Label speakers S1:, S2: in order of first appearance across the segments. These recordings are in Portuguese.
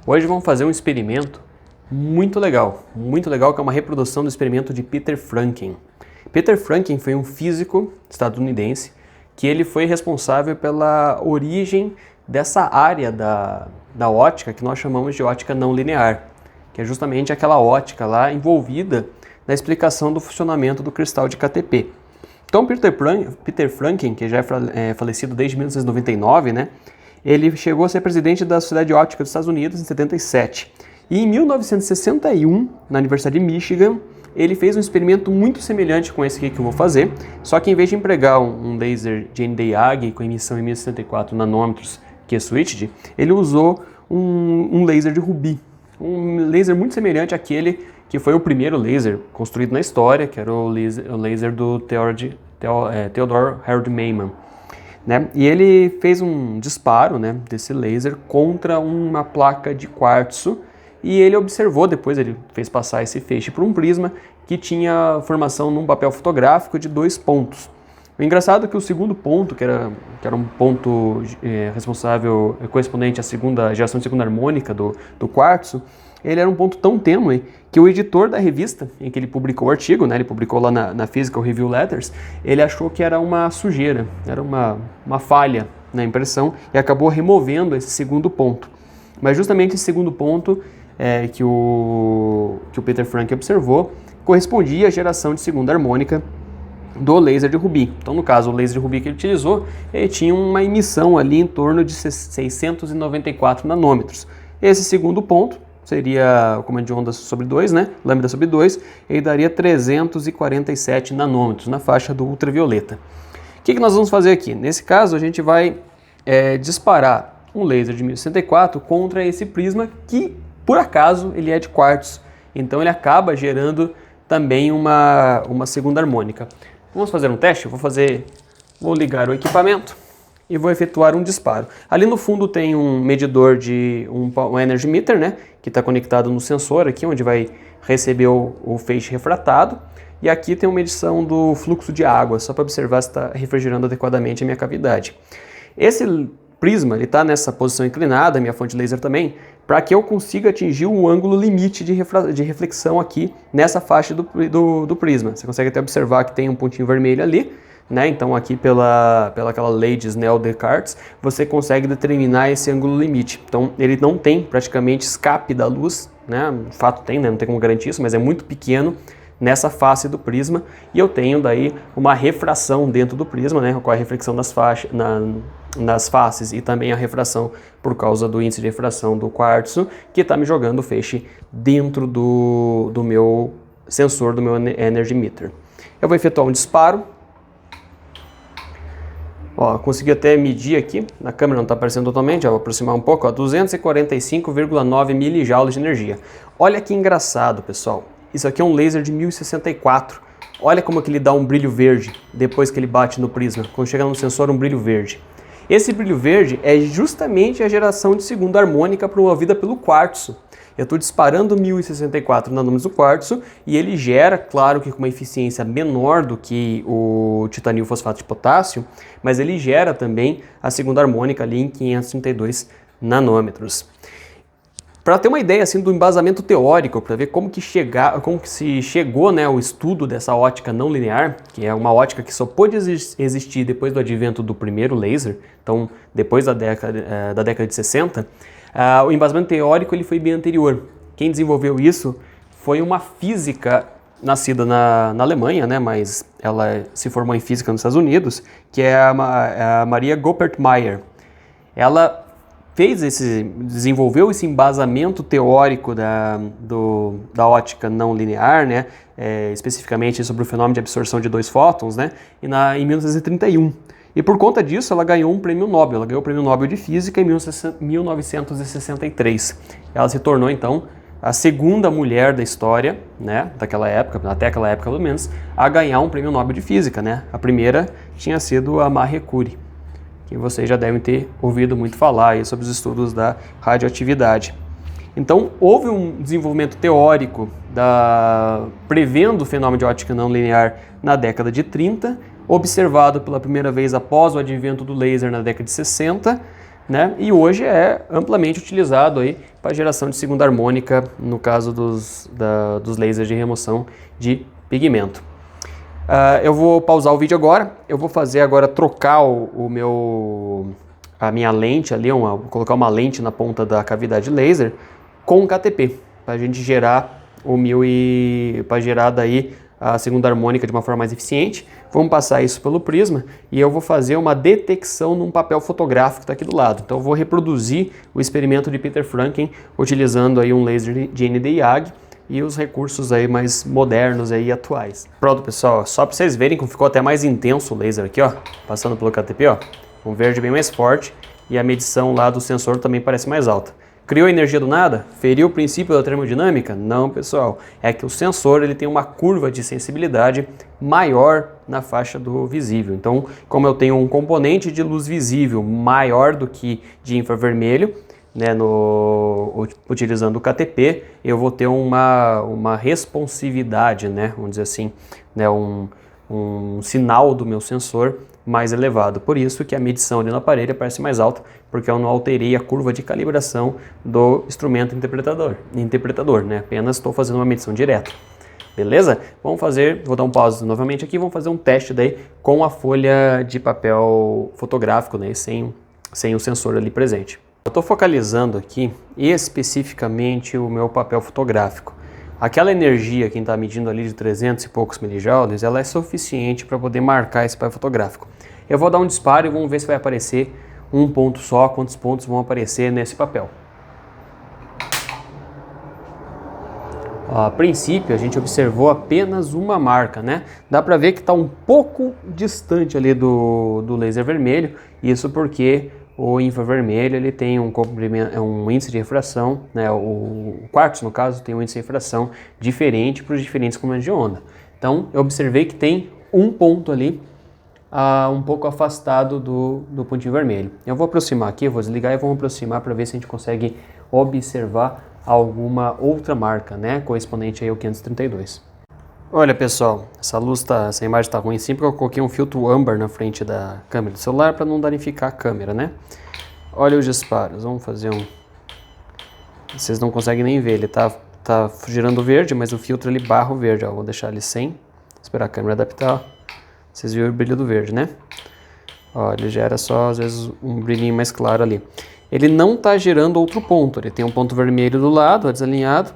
S1: Hoje vamos fazer um experimento muito legal, que é uma reprodução do experimento de Peter Franken. Peter Franken foi um físico estadunidense que ele foi responsável pela origem dessa área da ótica que nós chamamos de ótica não linear, que é justamente aquela ótica lá envolvida na explicação do funcionamento do cristal de KTP. Então Peter Franken, que já é falecido desde 1999, né? Ele chegou a ser presidente da Sociedade Óptica dos Estados Unidos em 77. E em 1961, na Universidade de Michigan, ele fez um experimento muito semelhante com esse aqui que eu vou fazer, só que em vez de empregar um laser Jane Yagi com emissão em 1064 nanômetros, que é switched, ele usou um laser de rubi. Um laser muito semelhante àquele que foi o primeiro laser construído na história, que era o laser do Theodore Harold Maiman. Né? E ele fez um disparo, né, desse laser contra uma placa de quartzo e ele observou, depois ele fez passar esse feixe por um prisma que tinha formação num papel fotográfico de 2 pontos. O engraçado é que o segundo ponto, que era um ponto correspondente à geração de segunda harmônica do quartzo, ele era um ponto tão tênue que o editor da revista em que ele publicou o artigo, né, ele publicou lá na Physical Review Letters, ele achou que era uma sujeira, era uma falha na impressão e acabou removendo esse segundo ponto. Mas justamente esse segundo ponto que o Peter Franken observou correspondia à geração de segunda harmônica do laser de rubi. Então, no caso, o laser de rubi que ele utilizou, ele tinha uma emissão ali em torno de 694 nanômetros. Esse segundo ponto seria o comando de onda sobre 2, né? Lambda sobre 2, ele daria 347 nanômetros na faixa do ultravioleta. O que nós vamos fazer aqui? Nesse caso, a gente vai disparar um laser de 1064 contra esse prisma que, por acaso, ele é de quartzo. Então, ele acaba gerando também uma segunda harmônica. Vamos fazer um teste? Vou ligar o equipamento e vou efetuar um disparo. Ali no fundo tem um medidor de um energy meter, né, que está conectado no sensor aqui, onde vai receber o feixe refratado. E aqui tem uma medição do fluxo de água, só para observar se está refrigerando adequadamente a minha cavidade. Esse prisma está nessa posição inclinada, minha fonte laser também, para que eu consiga atingir o ângulo limite de reflexão aqui nessa faixa do prisma. Você consegue até observar que tem um pontinho vermelho ali, né? Então aqui pela aquela lei de Snell-Descartes, você consegue determinar esse ângulo limite. Então ele não tem praticamente escape da luz, né? De fato tem, né? Não tem como garantir isso, mas é muito pequeno nessa face do prisma, e eu tenho daí uma refração dentro do prisma, né? Com a reflexão nas faces e também a refração por causa do índice de refração do quartzo, que está me jogando o feixe dentro do meu sensor, do meu energy meter. Eu vou efetuar um disparo. Ó, consegui até medir aqui, na câmera não está aparecendo totalmente, vou aproximar um pouco, 245,9 milijoules de energia. Olha que engraçado, pessoal, isso aqui é um laser de 1064, olha como que ele dá um brilho verde depois que ele bate no prisma, quando chega no sensor um brilho verde. Esse brilho verde é justamente a geração de segunda harmônica promovida pelo quartzo. Eu estou disparando 1064 nanômetros do quartzo e ele gera, claro que com uma eficiência menor do que o titanil fosfato de potássio, mas ele gera também a segunda harmônica ali em 532 nanômetros. Para ter uma ideia assim do embasamento teórico, para ver como que se chegou, né, ao estudo dessa ótica não linear, que é uma ótica que só pôde existir depois do advento do primeiro laser, então depois da década de 60, o embasamento teórico ele foi bem anterior. Quem desenvolveu isso foi uma física nascida na Alemanha, né, mas ela se formou em física nos Estados Unidos, que é a Maria Goeppert-Mayer. Ela desenvolveu esse embasamento teórico da ótica não linear, né, especificamente sobre o fenômeno de absorção de 2 fótons, né, em 1931. E por conta disso ela ganhou um prêmio Nobel, ela ganhou o prêmio Nobel de Física em 1963. Ela se tornou então a segunda mulher da história, né, daquela época, até aquela época pelo menos, a ganhar um prêmio Nobel de Física, né. A primeira tinha sido a Marie Curie, que vocês já devem ter ouvido muito falar aí sobre os estudos da radioatividade. Então, houve um desenvolvimento teórico prevendo o fenômeno de ótica não linear na década de 30, observado pela primeira vez após o advento do laser na década de 60, né? E hoje é amplamente utilizado aí para geração de segunda harmônica, no caso dos lasers de remoção de pigmento. Eu vou pausar o vídeo agora, eu vou fazer agora trocar a minha lente ali, vou colocar uma lente na ponta da cavidade laser com KTP, para a gente gerar para gerar daí a segunda harmônica de uma forma mais eficiente. Vamos passar isso pelo prisma e eu vou fazer uma detecção num papel fotográfico que está aqui do lado. Então eu vou reproduzir o experimento de Peter Franken utilizando aí um laser de Nd:YAG e os recursos aí mais modernos aí atuais. Pronto, pessoal, só para vocês verem como ficou até mais intenso o laser aqui, ó, passando pelo KTP, ó, um verde bem mais forte e a medição lá do sensor também parece mais alta. Criou energia do nada? Feriu o princípio da termodinâmica? Não, pessoal. É que o sensor ele tem uma curva de sensibilidade maior na faixa do visível. Então, como eu tenho um componente de luz visível maior do que de infravermelho, né, utilizando o KTP, eu vou ter uma responsividade, né, vamos dizer assim, né, um sinal do meu sensor mais elevado. Por isso que a medição ali no aparelho parece mais alta, porque eu não alterei a curva de calibração do instrumento interpretador, né? Apenas estou fazendo uma medição direta. Beleza? Vou dar um pause novamente aqui, vamos fazer um teste daí com a folha de papel fotográfico, né? Sem o sensor ali presente. Eu estou focalizando aqui especificamente o meu papel fotográfico. Aquela energia que está medindo ali de 300 e poucos milijoules, ela é suficiente para poder marcar esse papel fotográfico. Eu vou dar um disparo e vamos ver se vai aparecer um ponto só, quantos pontos vão aparecer nesse papel. A princípio a gente observou apenas uma marca, né? Dá para ver que está um pouco distante ali do laser vermelho, isso porque o infravermelho ele tem um índice de refração, né? O quartzo, no caso, tem um índice de refração diferente para os diferentes comprimentos de onda. Então, eu observei que tem um ponto ali, um pouco afastado do pontinho vermelho. Eu vou aproximar aqui, vou desligar e vamos aproximar para ver se a gente consegue observar alguma outra marca, né? Correspondente aí ao 532. Olha, pessoal, essa imagem está ruim sim porque eu coloquei um filtro âmbar na frente da câmera do celular para não danificar a câmera, né? Olha os disparos, vamos fazer um... Vocês não conseguem nem ver, ele tá girando verde, mas o filtro ele barra o verde, ó. Vou deixar ele sem, esperar a câmera adaptar, ó. Vocês viram o brilho do verde, né? Ó, ele gera só, às vezes, um brilhinho mais claro ali. Ele não está gerando outro ponto, ele tem um ponto vermelho do lado, desalinhado,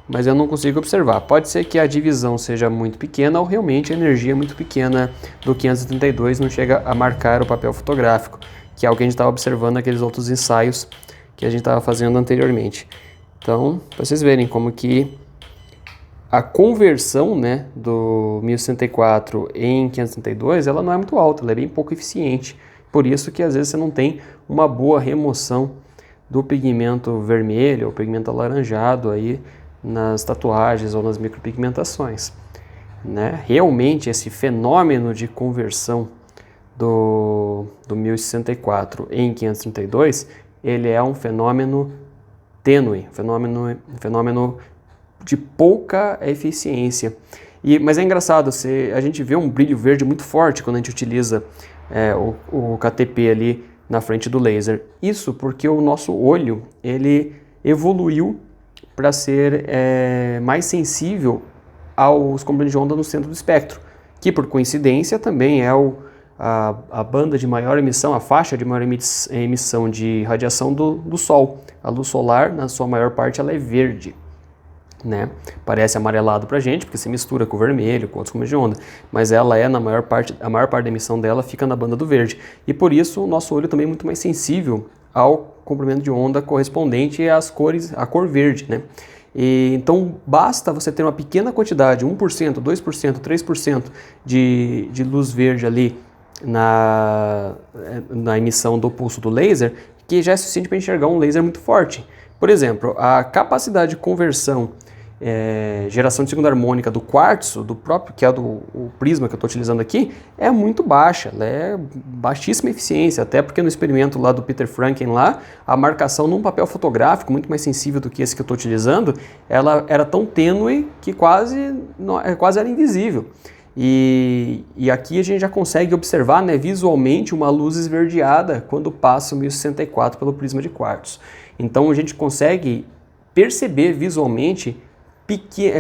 S1: mas eu não consigo observar. Pode ser que a divisão seja muito pequena ou realmente a energia é muito pequena do 532 não chega a marcar o papel fotográfico, que é o que a gente estava observando naqueles outros ensaios que a gente estava fazendo anteriormente. Então, para vocês verem como que a conversão, né, do 1064 em 532, ela não é muito alta, ela é bem pouco eficiente. Por isso que às vezes você não tem uma boa remoção do pigmento vermelho ou pigmento alaranjado aí nas tatuagens ou nas micropigmentações, né? Realmente esse fenômeno de conversão do 1064 em 532, ele é um fenômeno tênue, um fenômeno de pouca eficiência. Mas é engraçado, a gente vê um brilho verde muito forte quando a gente utiliza o KTP ali na frente do laser. Isso porque o nosso olho ele evoluiu para ser mais sensível aos comprimentos de onda no centro do espectro, que por coincidência também é a banda de maior emissão, a faixa de maior emissão de radiação do Sol. A luz solar, na sua maior parte, ela é verde, né? Parece amarelado pra gente, porque se mistura com o vermelho, com outros comprimentos de onda, mas ela é, a maior parte da emissão dela fica na banda do verde. E por isso o nosso olho também é muito mais sensível ao comprimento de onda correspondente à cor verde, né? Então basta você ter uma pequena quantidade, 1%, 2%, 3% de luz verde ali na emissão do pulso do laser, que já é suficiente para enxergar um laser muito forte. Por exemplo, a capacidade de conversão, geração de segunda harmônica do quartzo, que é o prisma que eu estou utilizando aqui, é muito baixa, ela é baixíssima eficiência, até porque no experimento lá do Peter Franken lá, a marcação num papel fotográfico, muito mais sensível do que esse que eu estou utilizando, ela era tão tênue que quase era invisível. E aqui a gente já consegue observar, né, visualmente uma luz esverdeada quando passa o 1064 pelo prisma de quartzo. Então a gente consegue perceber visualmente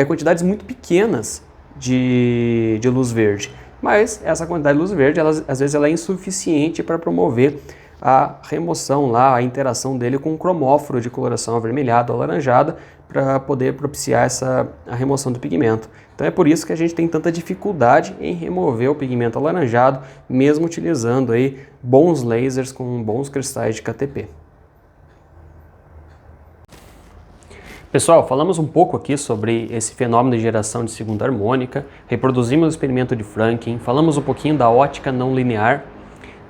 S1: quantidades muito pequenas de luz verde. Mas essa quantidade de luz verde, às vezes ela é insuficiente para promover a remoção lá, a interação dele com o cromóforo de coloração avermelhada ou alaranjada para poder propiciar a remoção do pigmento. Então é por isso que a gente tem tanta dificuldade em remover o pigmento alaranjado, mesmo utilizando aí bons lasers com bons cristais de KTP. Pessoal, falamos um pouco aqui sobre esse fenômeno de geração de segunda harmônica, reproduzimos o experimento de Franken, falamos um pouquinho da ótica não linear,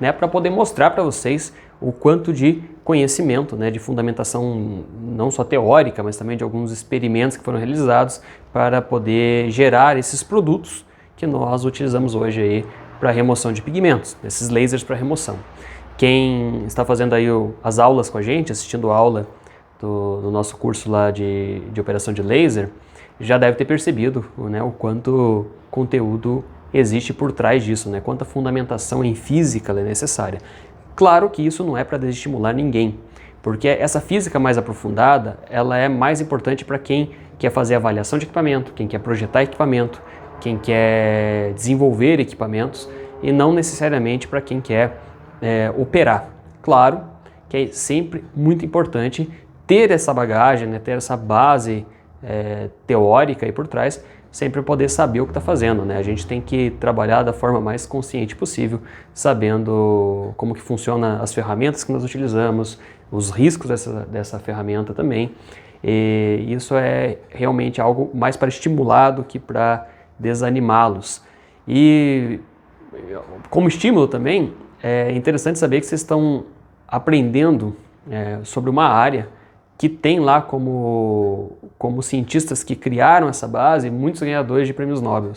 S1: né, para poder mostrar para vocês o quanto de conhecimento, né, de fundamentação não só teórica, mas também de alguns experimentos que foram realizados para poder gerar esses produtos que nós utilizamos hoje aí para remoção de pigmentos, esses lasers para remoção. Quem está fazendo aí as aulas com a gente, assistindo a aula do nosso curso lá de operação de laser, já deve ter percebido, né, o quanto conteúdo existe por trás disso, né, quanta fundamentação em física é necessária. Claro que isso não é para desestimular ninguém, porque essa física mais aprofundada, ela é mais importante para quem quer fazer avaliação de equipamento, quem quer projetar equipamento, quem quer desenvolver equipamentos, e não necessariamente para quem quer operar. Claro que é sempre muito importante ter essa bagagem, né, ter essa base teórica aí por trás, sempre poder saber o que está fazendo, né? A gente tem que trabalhar da forma mais consciente possível, sabendo como que funciona as ferramentas que nós utilizamos, os riscos dessa ferramenta também. E isso é realmente algo mais para estimular do que para desanimá-los. E como estímulo também, é interessante saber que vocês estão aprendendo sobre uma área que tem lá como cientistas que criaram essa base muitos ganhadores de prêmios Nobel.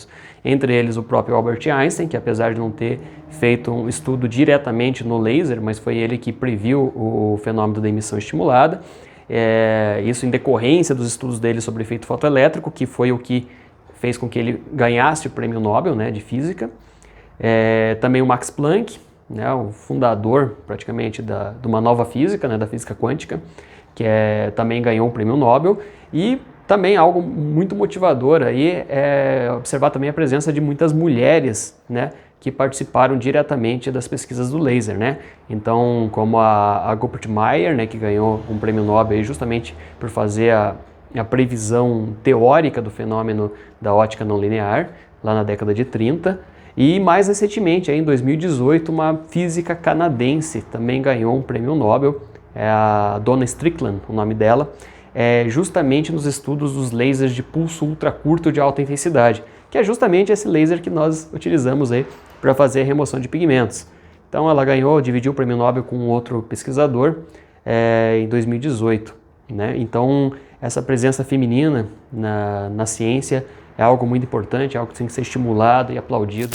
S1: Entre eles o próprio Albert Einstein, que apesar de não ter feito um estudo diretamente no laser, mas foi ele que previu o fenômeno da emissão estimulada. Isso em decorrência dos estudos dele sobre efeito fotoelétrico, que foi o que fez com que ele ganhasse o prêmio Nobel, né, de física. Também o Max Planck, né, o fundador praticamente de uma nova física, né, da física quântica, que também ganhou o prêmio Nobel. E também algo muito motivador aí é observar também a presença de muitas mulheres, né, que participaram diretamente das pesquisas do laser, né? Então, como a Gopert Mayer, né, que ganhou um prêmio Nobel aí justamente por fazer a previsão teórica do fenômeno da ótica não linear, lá na década de 30. E mais recentemente, aí, em 2018, uma física canadense também ganhou um prêmio Nobel, é a Donna Strickland, o nome dela, justamente nos estudos dos lasers de pulso ultracurto de alta intensidade, que é justamente esse laser que nós utilizamos aí para fazer a remoção de pigmentos. Então ela dividiu o prêmio Nobel com outro pesquisador em 2018. Né? Então essa presença feminina na ciência é algo muito importante, é algo que tem que ser estimulado e aplaudido.